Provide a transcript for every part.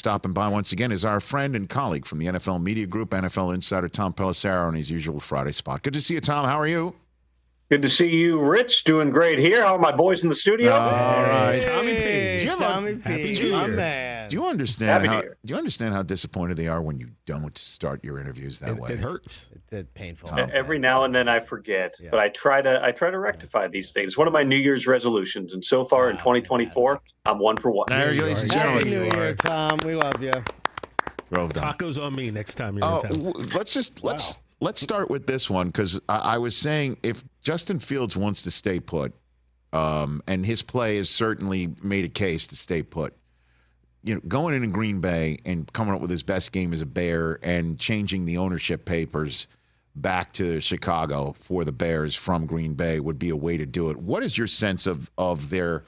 stopping by once again is our friend and colleague from the NFL Media Group, NFL insider Tom Pelissero, on his usual Friday spot. Good to see you, Tom. How are you? Good to see you, Rich. Doing great here. How are my boys in the studio? All right. Tommy P. Tommy P. My man. Do you understand how disappointed they are when you don't start your interviews that way? It hurts. It's painful. Every now and then I forget, but I try to rectify these things. One of my New Year's resolutions, and so far in 2024, I'm 1 for 1. There, ladies and Happy gentlemen. New Year, Tom. We love you. Well done. Tacos on me next time you're in town. Let's start with this one, because I was saying if Justin Fields wants to stay put, and his play has certainly made a case to stay put, going in Green Bay and coming up with his best game as a Bear and changing the ownership papers back to Chicago for the Bears from Green Bay would be a way to do it. What is your sense of the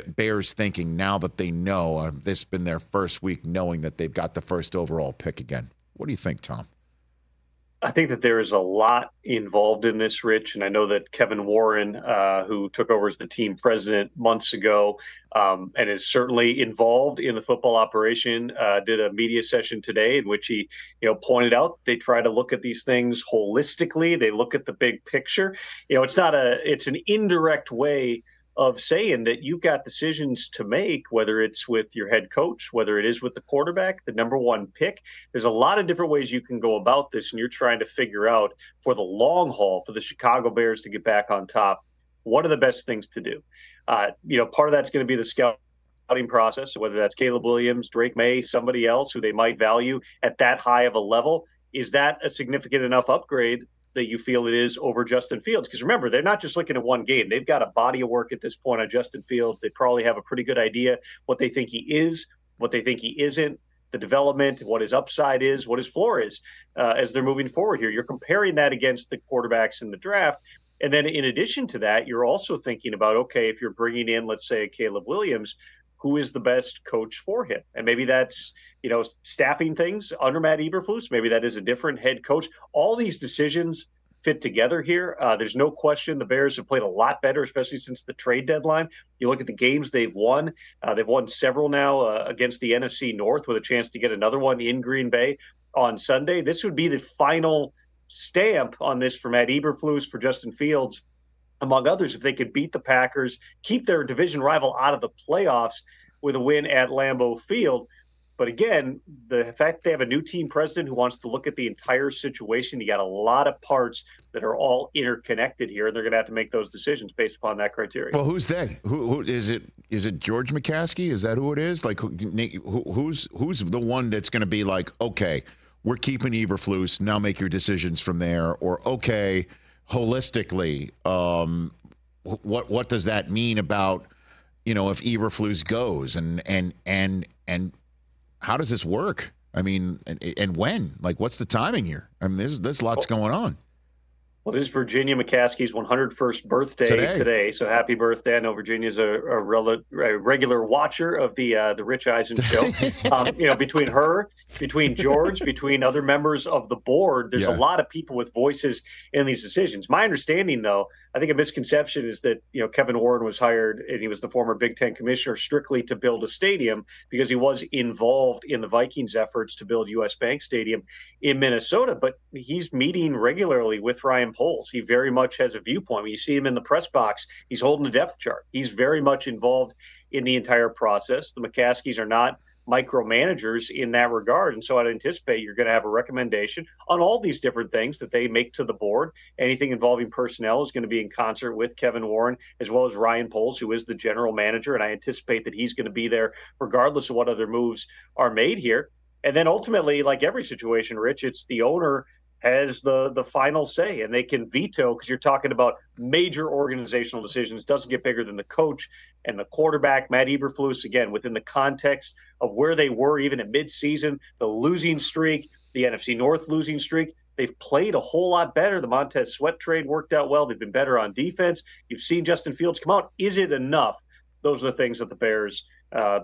Bears thinking now that they know this has been their first week knowing that they've got the first overall pick again? What do you think, Tom? I think that there is a lot involved in this, Rich, and I know that Kevin Warren, who took over as the team president months ago, and is certainly involved in the football operation, did a media session today in which he, pointed out they try to look at these things holistically. They look at the big picture. It's an indirect way of saying that you've got decisions to make, whether it's with your head coach, whether it is with the quarterback, the number one pick. There's a lot of different ways you can go about this, and you're trying to figure out for the long haul, for the Chicago Bears to get back on top, what are the best things to do? Part of that's going to be the scouting process, whether that's Caleb Williams, Drake May, somebody else who they might value at that high of a level. Is that a significant enough upgrade that you feel it is over Justin Fields? Because remember, they're not just looking at one game. They've got a body of work at this point on Justin Fields. They probably have a pretty good idea what they think he is, what they think he isn't, the development, what his upside is, what his floor is as they're moving forward here. You're comparing that against the quarterbacks in the draft. And then in addition to that, you're also thinking about, okay, if you're bringing in, let's say, Caleb Williams, who is the best coach for him? And maybe that's, staffing things under Matt Eberflus. Maybe that is a different head coach. All these decisions fit together here. There's no question the Bears have played a lot better, especially since the trade deadline. You look at the games they've won. They've won several now against the NFC North with a chance to get another one in Green Bay on Sunday. This would be the final stamp on this for Matt Eberflus, for Justin Fields, among others, if they could beat the Packers, keep their division rival out of the playoffs with a win at Lambeau Field. But again, the fact they have a new team president who wants to look at the entire situation, you got a lot of parts that are all interconnected here, and they're going to have to make those decisions based upon that criteria. Well, who's they? Who is it? Is it George McCaskey? Is that who it is? Like, who's the one that's going to be like, okay, we're keeping Eberflus, now make your decisions from there, or okay, holistically, what does that mean about if Eberflus goes and how does this work? I mean, and when? Like, what's the timing here? I mean, there's lots going on. Well, it is Virginia McCaskey's 101st birthday today, so happy birthday. I know Virginia's a regular watcher of the Rich Eisen Show. Between her, between George, between other members of the board, there's a lot of people with voices in these decisions. My understanding, though, I think a misconception is that, Kevin Warren was hired, and he was the former Big Ten commissioner, strictly to build a stadium because he was involved in the Vikings' efforts to build U.S. Bank Stadium in Minnesota. But he's meeting regularly with Ryan Poles. He very much has a viewpoint. When you see him in the press box, he's holding a depth chart. He's very much involved in the entire process. The McCaskeys are not micromanagers in that regard. And so I'd anticipate you're going to have a recommendation on all these different things that they make to the board. Anything involving personnel is going to be in concert with Kevin Warren, as well as Ryan Poles, who is the general manager. And I anticipate that he's going to be there regardless of what other moves are made here. And then ultimately, like every situation, Rich, it's the owner has the final say, and they can veto, because you're talking about major organizational decisions. Doesn't get bigger than the coach and the quarterback. Matt Eberflus, again, within the context of where they were even at midseason, the losing streak, the NFC North losing streak, they've played a whole lot better. The Montez Sweat trade worked out well. They've been better on defense. You've seen Justin Fields come out. Is it enough? Those are the things that the Bears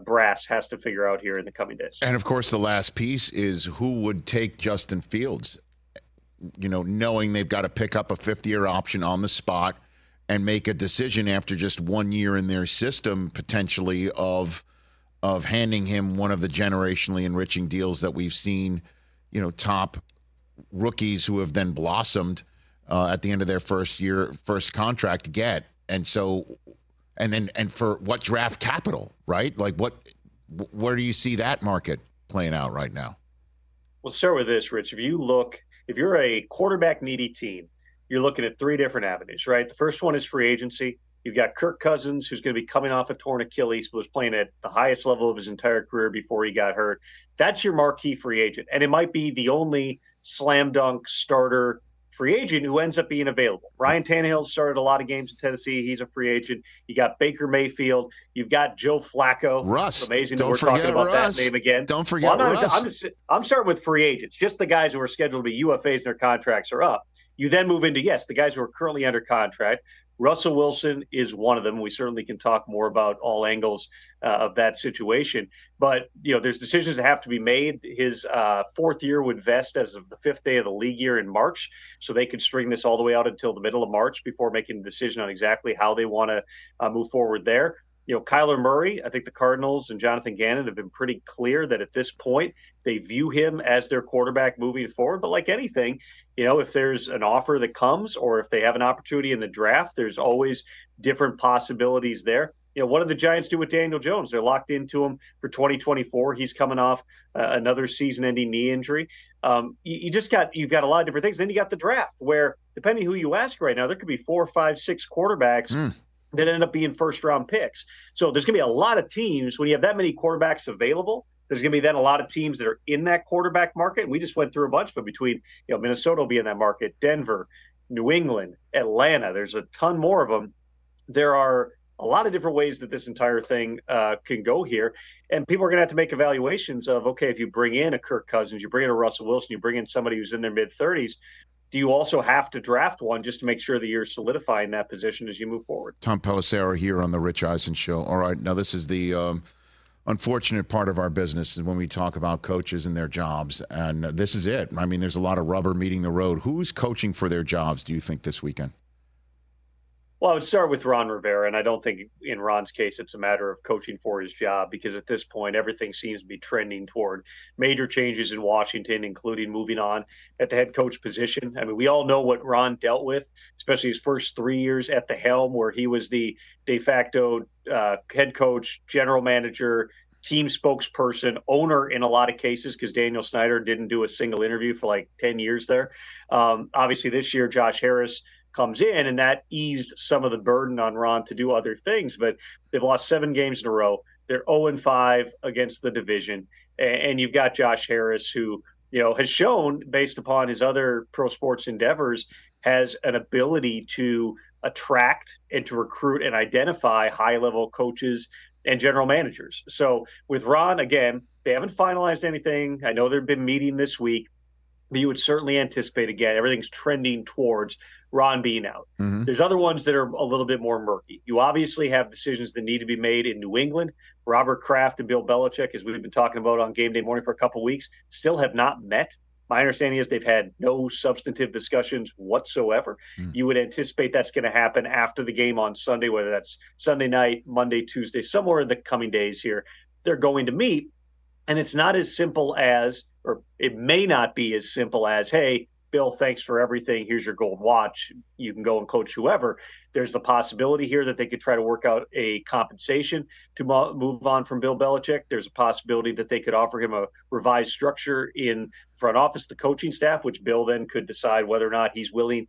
brass has to figure out here in the coming days. And, of course, the last piece is who would take Justin Fields, knowing they've got to pick up a fifth-year option on the spot and make a decision after just 1 year in their system, potentially, of of handing him one of the generationally enriching deals that we've seen, top rookies who have then blossomed at the end of their first contract get. And so, and for what draft capital, right? Like where do you see that market playing out right now? We'll start with this, Rich. If you're a quarterback needy team, you're looking at three different avenues, right? The first one is free agency. You've got Kirk Cousins, who's going to be coming off a torn Achilles, was playing at the highest level of his entire career before he got hurt. That's your marquee free agent. And it might be the only slam dunk starter free agent who ends up being available. Ryan Tannehill started a lot of games in Tennessee. He's a free agent. You got Baker Mayfield. You've got Joe Flacco. Russ. It's amazing Don't that we're talking about Russ. that name again. Don't forget Russ. I'm starting with free agents, just the guys who are scheduled to be UFAs and their contracts are up. You then move into, the guys who are currently under contract. Russell Wilson is one of them. We certainly can talk more about all angles of that situation. But, there's decisions that have to be made. His fourth year would vest as of the fifth day of the league year in March. So they could string this all the way out until the middle of March before making a decision on exactly how they want to move forward there. Kyler Murray, I think the Cardinals and Jonathan Gannon have been pretty clear that at this point they view him as their quarterback moving forward. But like anything, if there's an offer that comes or if they have an opportunity in the draft, there's always different possibilities there. What did the Giants do with Daniel Jones? They're locked into him for 2024. He's coming off another season-ending knee injury. You've got a lot of different things. Then you got the draft where, depending who you ask right now, there could be 4, 5, 6 quarterbacks that end up being first-round picks. So there's going to be a lot of teams. When you have that many quarterbacks available, there's going to be then a lot of teams that are in that quarterback market. And we just went through a bunch of them between, Minnesota will be in that market, Denver, New England, Atlanta. There's a ton more of them. There are a lot of different ways that this entire thing can go here. And people are going to have to make evaluations of, okay, if you bring in a Kirk Cousins, you bring in a Russell Wilson, you bring in somebody who's in their mid-30s, do you also have to draft one just to make sure that you're solidifying that position as you move forward? Tom Pelissero here on the Rich Eisen Show. All right, now this is the unfortunate part of our business is when we talk about coaches and their jobs, and this is it. I mean, there's a lot of rubber meeting the road. Who's coaching for their jobs, do you think, this weekend? Well, I would start with Ron Rivera, and I don't think in Ron's case it's a matter of coaching for his job because at this point everything seems to be trending toward major changes in Washington, including moving on at the head coach position. I mean, we all know what Ron dealt with, especially his first 3 years at the helm where he was the de facto head coach, general manager, team spokesperson, owner in a lot of cases because Daniel Snyder didn't do a single interview for like 10 years there. Obviously this year, Josh Harris comes in, and that eased some of the burden on Ron to do other things. But they've lost 7 games in a row. They're 0-5 against the division. And you've got Josh Harris, who, has shown, based upon his other pro sports endeavors, has an ability to attract and to recruit and identify high-level coaches and general managers. So with Ron, again, they haven't finalized anything. I know they've been meeting this week, but you would certainly anticipate, again, everything's trending towards Ron being out. Mm-hmm. There's other ones that are a little bit more murky. You obviously have decisions that need to be made in New England. Robert Kraft and Bill Belichick, as we've been talking about on game day morning for a couple of weeks, still have not met. My understanding is they've had no substantive discussions whatsoever. Mm-hmm. You would anticipate that's going to happen after the game on Sunday, whether that's Sunday night, Monday, Tuesday, somewhere in the coming days here. They're going to meet. And it's not as simple as, or it may not be as simple as, hey, Bill, thanks for everything. Here's your gold watch. You can go and coach whoever. There's the possibility here that they could try to work out a compensation to move on from Bill Belichick. There's a possibility that they could offer him a revised structure in front office, the coaching staff, which Bill then could decide whether or not he's willing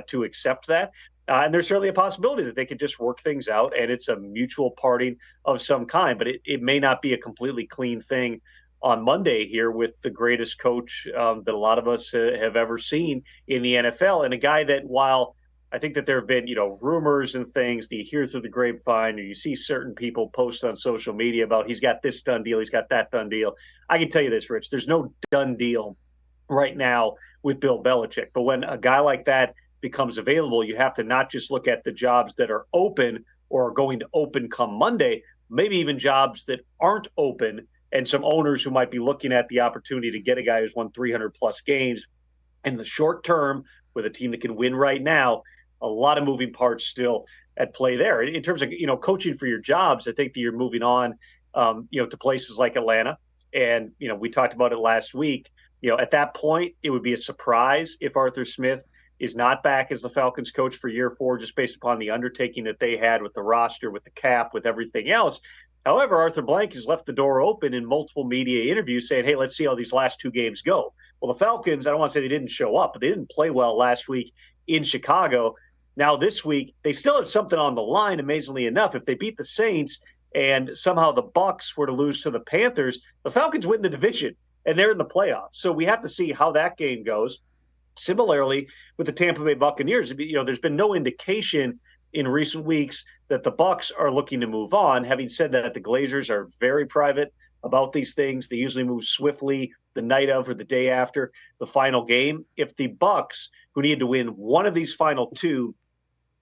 to accept that. And there's certainly a possibility that they could just work things out and it's a mutual parting of some kind, but it may not be a completely clean thing on Monday here with the greatest coach that a lot of us have ever seen in the NFL. And a guy that, while I think that there have been, rumors and things that you hear through the grapevine, or you see certain people post on social media about he's got this done deal, he's got that done deal. I can tell you this, Rich, there's no done deal right now with Bill Belichick. But when a guy like that becomes available, you have to not just look at the jobs that are open or are going to open come Monday, maybe even jobs that aren't open, and some owners who might be looking at the opportunity to get a guy who's won 300-plus games in the short term with a team that can win right now. A lot of moving parts still at play there. In terms of, coaching for your jobs, I think that you're moving on to places like Atlanta. And, we talked about it last week. At that point, it would be a surprise if Arthur Smith is not back as the Falcons coach for year 4, just based upon the undertaking that they had with the roster, with the cap, with everything else. However, Arthur Blank has left the door open in multiple media interviews saying, hey, let's see how these last 2 games go. Well, the Falcons, I don't want to say they didn't show up, but they didn't play well last week in Chicago. Now this week, they still have something on the line, amazingly enough. If they beat the Saints and somehow the Bucs were to lose to the Panthers, the Falcons win the division and they're in the playoffs. So we have to see how that game goes. Similarly, with the Tampa Bay Buccaneers, there's been no indication in recent weeks that the Bucs are looking to move on. Having said that, the Glazers are very private about these things. They usually move swiftly the night of or the day after the final game. If the Bucs, who need to win one of these final 2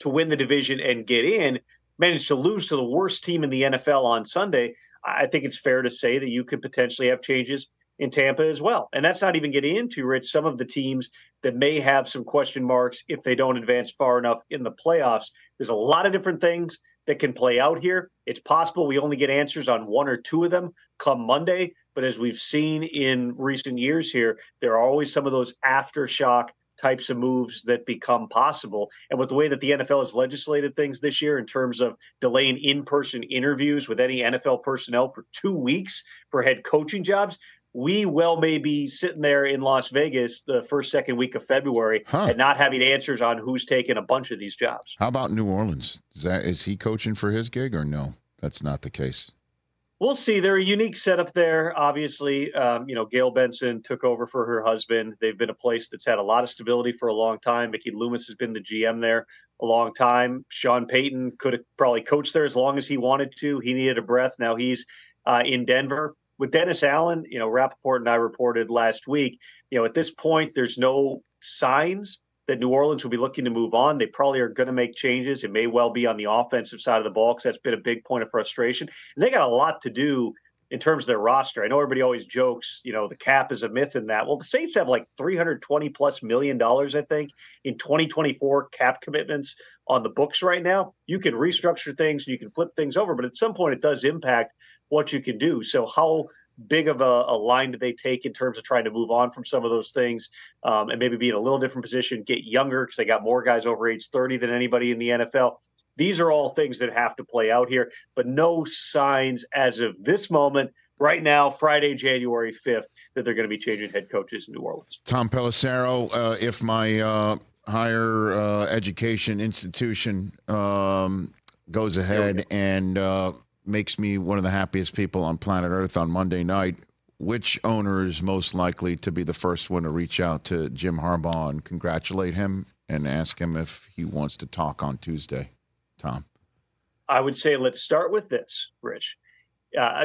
to win the division and get in, manage to lose to the worst team in the NFL on Sunday, I think it's fair to say that you could potentially have changes in Tampa as well. And that's not even getting into, Rich, some of the teams that may have some question marks if they don't advance far enough in the playoffs. There's a lot of different things that can play out here. It's possible we only get answers on 1 or 2 of them come Monday. But as we've seen in recent years here, there are always some of those aftershock types of moves that become possible. And with the way that the NFL has legislated things this year in terms of delaying in-person interviews with any NFL personnel for 2 weeks for head coaching jobs, we may be sitting there in Las Vegas the first, second week of February and not having answers on who's taking a bunch of these jobs. How about New Orleans? Is he coaching for his gig or no? That's not the case. We'll see. They're a unique setup there. Obviously, Gail Benson took over for her husband. They've been a place that's had a lot of stability for a long time. Mickey Loomis has been the GM there a long time. Sean Payton could have probably coached there as long as he wanted to. He needed a breath. Now he's in Denver. With Dennis Allen, Rappaport and I reported last week, at this point, there's no signs that New Orleans will be looking to move on. They probably are going to make changes. It may well be on the offensive side of the ball because that's been a big point of frustration. And they got a lot to do in terms of their roster. I know everybody always jokes, the cap is a myth in that. Well, the Saints have like $320+ million, I think, in 2024 cap commitments on the books right now. You can restructure things, you can flip things over, but at some point it does impact what you can do. So how big of a line do they take in terms of trying to move on from some of those things and maybe be in a little different position, get younger because they got more guys over age 30 than anybody in the NFL. These are all things that have to play out here, but no signs as of this moment right now, Friday, January 5th, that they're going to be changing head coaches in New Orleans. Tom Pelissero, if my higher education institution goes ahead and makes me one of the happiest people on planet Earth on Monday night, which owner is most likely to be the first one to reach out to Jim Harbaugh and congratulate him and ask him if he wants to talk on Tuesday? Tom? I would say let's start with this, Rich.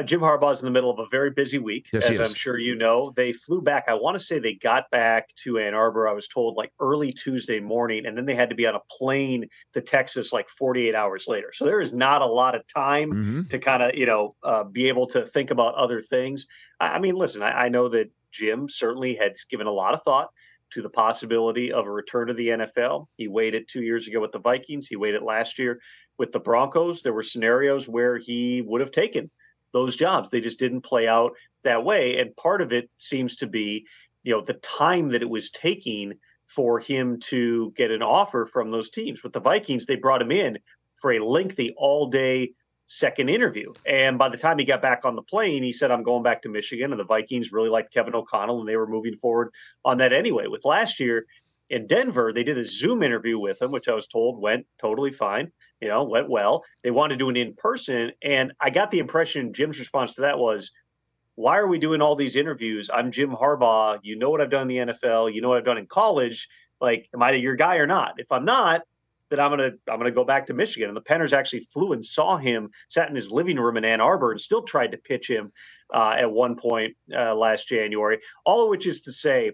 Jim Harbaugh is in the middle of a very busy week, yes, as I'm sure you know. They flew back. I want to say they got back to Ann Arbor, I was told, like early Tuesday morning, and then they had to be on a plane to Texas like 48 hours later. So there is not a lot of time to kind of, be able to think about other things. I mean, listen, I know that Jim certainly had given a lot of thought to the possibility of a return to the NFL. He waited 2 years ago with the Vikings. He waited last year with the Broncos. There were scenarios where he would have taken those jobs. They just didn't play out that way. And part of it seems to be, the time that it was taking for him to get an offer from those teams. With the Vikings, they brought him in for a lengthy all-day second interview. And by the time he got back on the plane, he said, I'm going back to Michigan. And the Vikings really liked Kevin O'Connell, and they were moving forward on that anyway. With last year in Denver, they did a Zoom interview with him, which I was told went totally fine, went well. They wanted to do an in-person. And I got the impression Jim's response to that was, why are we doing all these interviews? I'm Jim Harbaugh. You know what I've done in the NFL. You know what I've done in college. Like, am I your guy or not? If I'm not, then I'm gonna go back to Michigan. And the Penners actually flew and saw him, sat in his living room in Ann Arbor, and still tried to pitch him at one point last January. All of which is to say,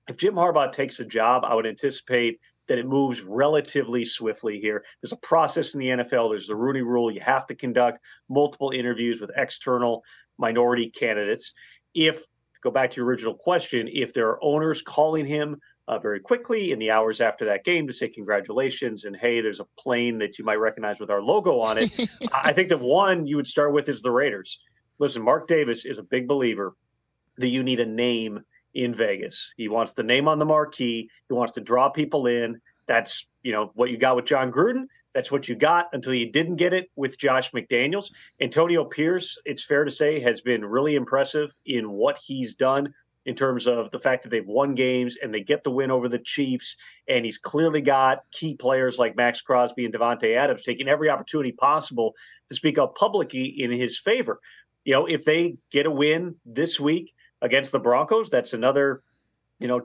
if Jim Harbaugh takes a job, I would anticipate that it moves relatively swiftly here. There's a process in the NFL. There's the Rooney Rule. You have to conduct multiple interviews with external minority candidates. Go back to your original question, if there are owners calling him very quickly in the hours after that game to say congratulations and, hey, there's a plane that you might recognize with our logo on it, I think that one you would start with is the Raiders. listen, Mark Davis is a big believer that you need a name in Vegas. He wants the name on the marquee. He wants to draw people in. That's, what you got with John Gruden. That's what you got until you didn't get it with Josh McDaniels. Antonio Pierce, it's fair to say, has been really impressive in what he's done in terms of the fact that they've won games and they get the win over the Chiefs. And he's clearly got key players like Max Crosby and Devontae Adams taking every opportunity possible to speak up publicly in his favor. If they get a win this week against the Broncos, that's another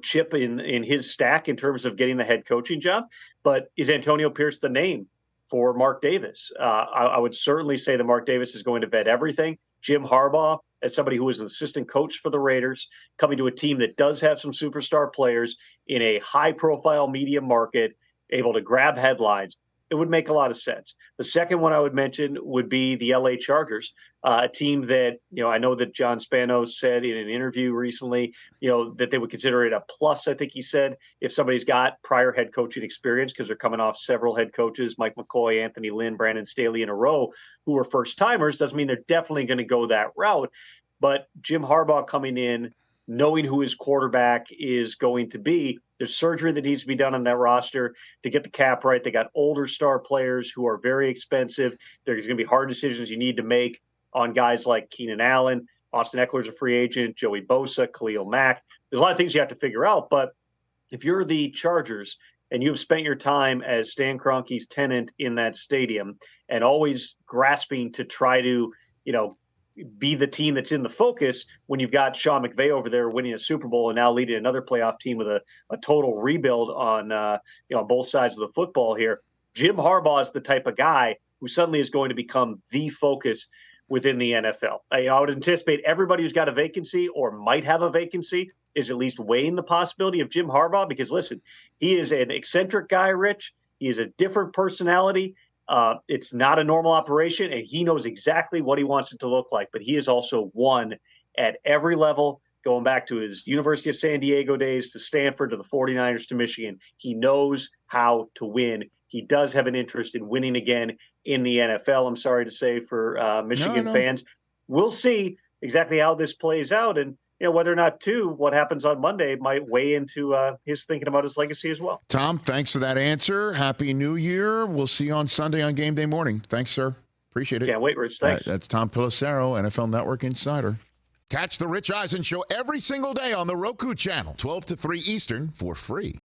chip in his stack in terms of getting the head coaching job. But is Antonio Pierce the name for Mark Davis? I would certainly say that Mark Davis is going to vet everything. Jim Harbaugh, as somebody who was an assistant coach for the Raiders, coming to a team that does have some superstar players in a high-profile media market, able to grab headlines, it would make a lot of sense. The second one I would mention would be the LA Chargers, a team that, I know that John Spano said in an interview recently, that they would consider it a plus, I think he said, if somebody's got prior head coaching experience, because they're coming off several head coaches, Mike McCoy, Anthony Lynn, Brandon Staley in a row, who are first timers. Doesn't mean they're definitely going to go that route. But Jim Harbaugh coming in, knowing who his quarterback is going to be, there's surgery that needs to be done on that roster to get the cap right. They got older star players who are very expensive. There's going to be hard decisions you need to make on guys like Keenan Allen. Austin Eckler's a free agent, Joey Bosa, Khalil Mack. There's a lot of things you have to figure out. But if you're the Chargers and you've spent your time as Stan Kroenke's tenant in that stadium and always grasping to try to, be the team that's in the focus when you've got Sean McVay over there winning a Super Bowl and now leading another playoff team with a total rebuild on both sides of the football here. Jim Harbaugh is the type of guy who suddenly is going to become the focus within the NFL. I would anticipate everybody who's got a vacancy or might have a vacancy is at least weighing the possibility of Jim Harbaugh, because listen, he is an eccentric guy, Rich. He is a different personality. It's not a normal operation, and he knows exactly what he wants it to look like. But he has also won at every level, going back to his University of San Diego days, to Stanford, to the 49ers, to Michigan. He knows how to win. He does have an interest in winning again in the NFL, I'm sorry to say, for Michigan fans. We'll see exactly how this plays out. And whether or not, what happens on Monday might weigh into his thinking about his legacy as well. Tom, thanks for that answer. Happy New Year. We'll see you on Sunday on Game Day Morning. Thanks, sir. Appreciate it. Can't wait, Rich. Thanks. That's Tom Pelissero, NFL Network Insider. Catch the Rich Eisen Show every single day on the Roku channel, 12 to 3 Eastern, for free.